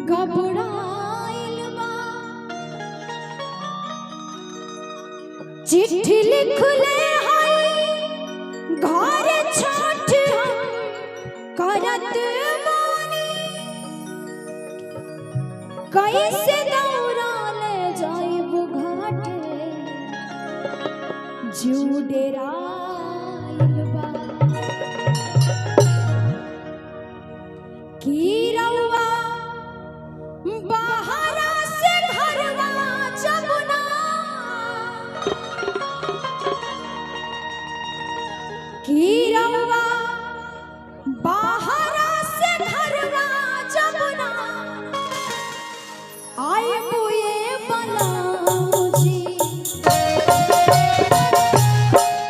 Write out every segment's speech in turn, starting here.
घबराइल बा चिट्ठी लिखले हई घर छठ करत बानी कैसे दौरा ले जाइब घाटे जीव डेराइल बा की रउआ बाहरा से घरवा जमुना की रउआ बाहरा से घरवा जमुना आए बुए बलाजी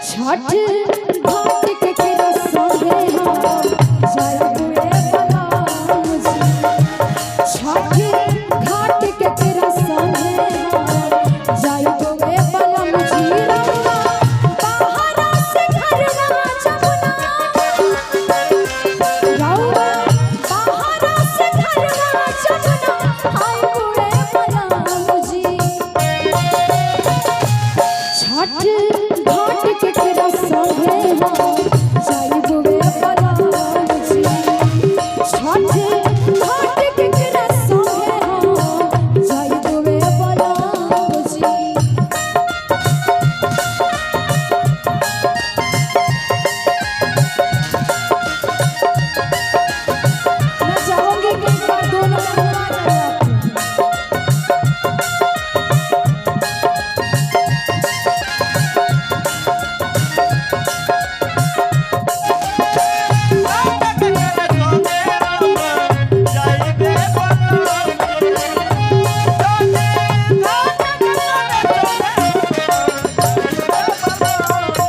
छठ घाट के संगे हम जाए बुए बलाजी छठ घाट के तेरा संगे जाई बुए बलाजी रउआ बाहरा से घरवा जमुना रउआ बाहरा से घरवा जमुना आए बुए बलाजी छठ घाट के तेरा संगे जाई बुए बलाजी छठ घाट के तेरा संगे जाई बुए बलाजी। मैं चाहूंगी कि इस बार दोनों बनवा जाए आपको।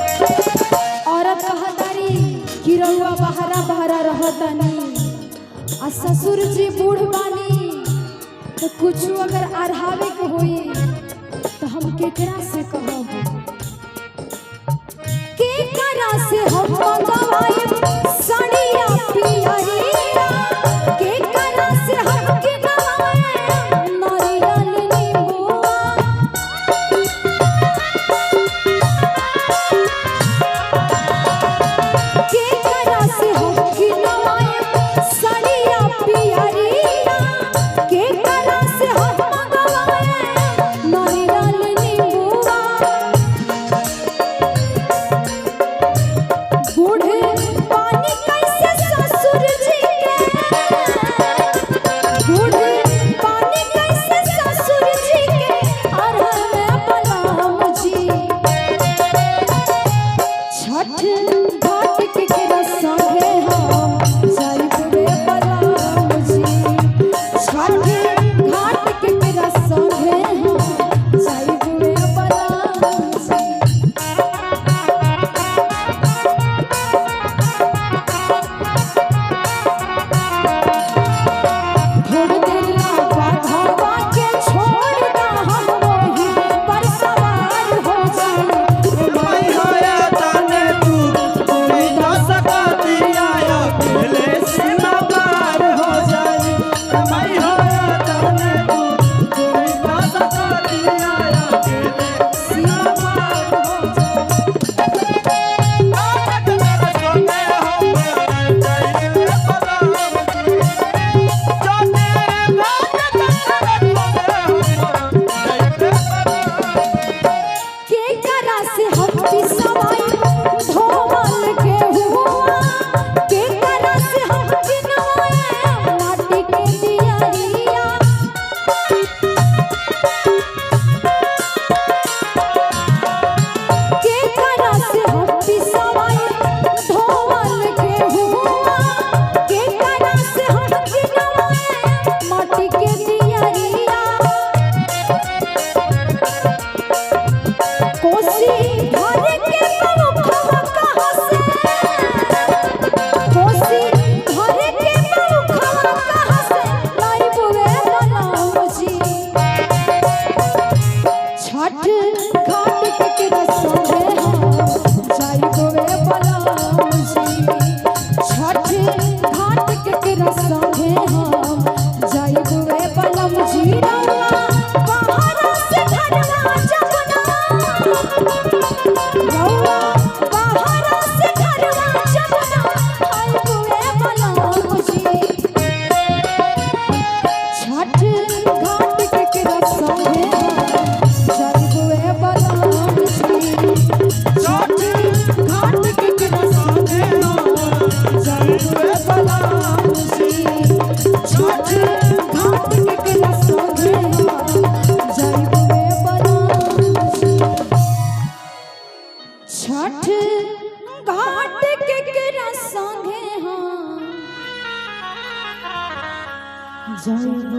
औरत कहतारी कि रउआ बहरा बहरा रहतानी आ ससुर जी बूढ़ बानी तो कुछ अगर अढ़ावे के होई तो हम केकरा से कहब केकरा से हम मंगवाइब साड़िया पियरिया केकरा से हम के गवाए नारियल नींबुआ केकरा से हम गिनवाए साड़िया पियरिया केकरा से हम मंगवाए नारियल नींबुआ बूढ़े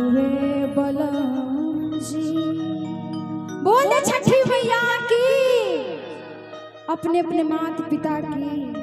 हुए बलम जी। बोले छठी मैया की, अपने अपने माता पिता की